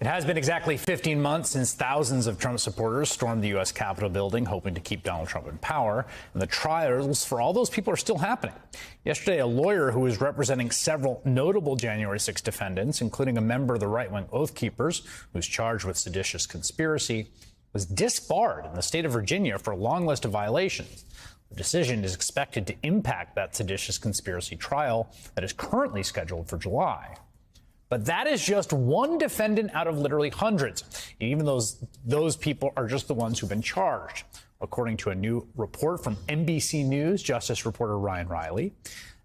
It has been exactly 15 months since thousands of Trump supporters stormed the U.S. Capitol building, hoping to keep Donald Trump in power. And the trials for all those people are still happening. Yesterday, a lawyer who was representing several notable January 6 defendants, including a member of the right-wing Oath Keepers, who's charged with seditious conspiracy, was disbarred in the state of Virginia for a long list of violations. The decision is expected to impact that seditious conspiracy trial that is currently scheduled for July. But that is just one defendant out of literally hundreds. Even those people are just the ones who've been charged. According to a new report from NBC News Justice reporter Ryan Riley,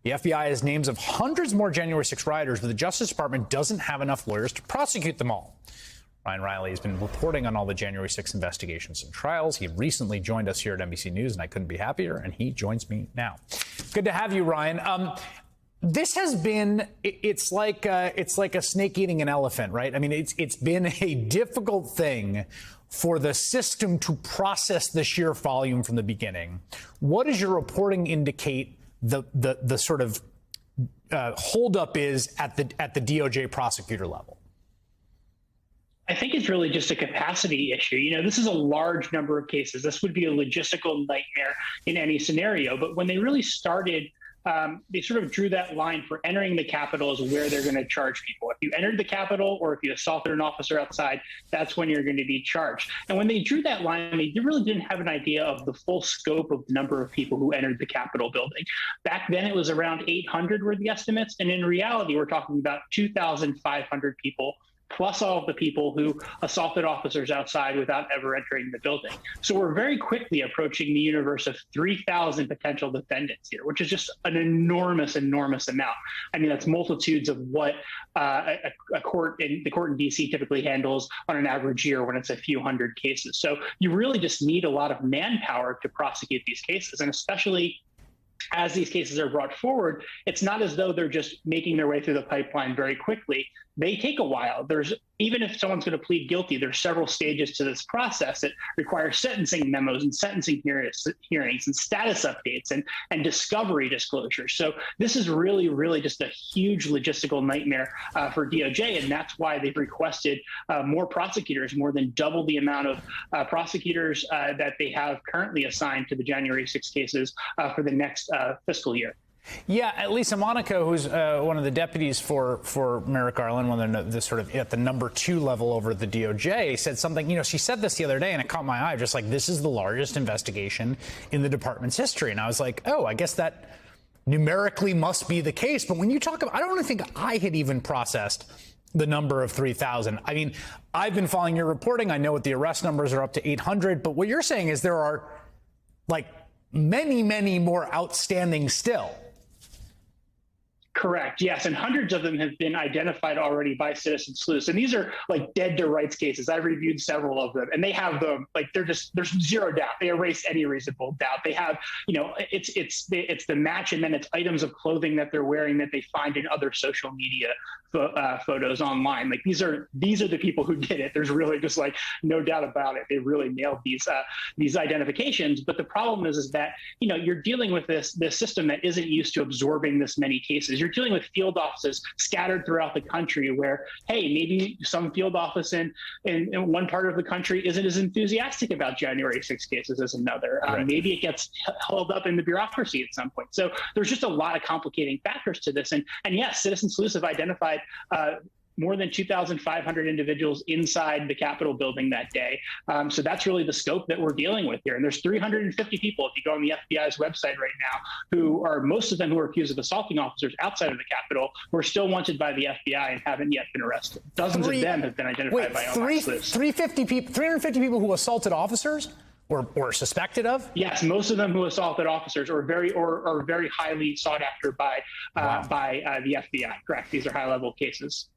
the FBI has names of hundreds more January 6 rioters, but the Justice Department doesn't have enough lawyers to prosecute them all. Ryan Riley has been reporting on all the January 6 investigations and trials. He recently joined us here at NBC News, and I couldn't be happier, and he joins me now. Good to have you, Ryan. This has been, it's like a snake eating an elephant, right? I mean, it's been a difficult thing for the system to process the sheer volume from the beginning. What does your reporting indicate the sort of holdup is at the DOJ prosecutor level? I think it's really just a capacity issue. You know, this is a large number of cases. This would be a logistical nightmare in any scenario. But when they really started, they sort of drew that line for entering the Capitol as where they're going to charge people. If you entered the Capitol or if you assaulted an officer outside, that's when you're going to be charged. And when they drew that line, they really didn't have an idea of the full scope of the number of people who entered the Capitol building. Back then, it was around 800 were the estimates. And in reality, we're talking about 2,500 people plus all of the people who assaulted officers outside without ever entering the building. So we're very quickly approaching the universe of 3,000 potential defendants here, which is just an enormous, enormous amount. I mean, that's multitudes of what the court in D.C. typically handles on an average year when it's a few hundred cases. So you really just need a lot of manpower to prosecute these cases, and especially as these cases are brought forward, it's not as though they're just making their way through the pipeline very quickly. They take a while. Even if someone's going to plead guilty, there's several stages to this process. It requires sentencing memos and sentencing hearings and status updates and discovery disclosures. So this is really, really just a huge logistical nightmare for DOJ, and that's why they've requested more prosecutors, more than double the amount of prosecutors that they have currently assigned to the January 6 cases for the next fiscal year. Yeah, Lisa Monaco, who's one of the deputies for Merrick Garland, one of the sort of at the number 2 level over the DOJ, said something, she said this the other day and it caught my eye, just like, this is the largest investigation in the department's history. And I was like, oh, I guess that numerically must be the case. But when you talk about, I don't think I had even processed the number of 3,000. I mean, I've been following your reporting. I know what the arrest numbers are up to 800. But what you're saying is there are like many, many more outstanding still. Correct. Yes. And hundreds of them have been identified already by Citizen Sleuths. And these are like dead to rights cases. I've reviewed several of them, and they have them like there's zero doubt. They erase any reasonable doubt. They have, it's the match, and then it's items of clothing that they're wearing that they find in other social media photos online. Like these are the people who did it. There's really just like no doubt about it. They really nailed these identifications. But the problem is that, you're dealing with this system that isn't used to absorbing this many cases. You're dealing with field offices scattered throughout the country where, hey, maybe some field office in one part of the country isn't as enthusiastic about January 6 cases as another. Right. Maybe it gets held up in the bureaucracy at some point. So there's just a lot of complicating factors to this. And yes, Citizen Sleuths have identified more than 2,500 individuals inside the Capitol building that day. So that's really the scope that we're dealing with here. And there's 350 people, if you go on the FBI's website right now, who are most of them who are accused of assaulting officers outside of the Capitol, who are still wanted by the FBI and haven't yet been arrested. Dozens of them have been identified by online sleuths. 350 people who assaulted officers? Or suspected of? Yes, most of them who assaulted officers are very highly sought after by the FBI. Correct. These are high-level cases.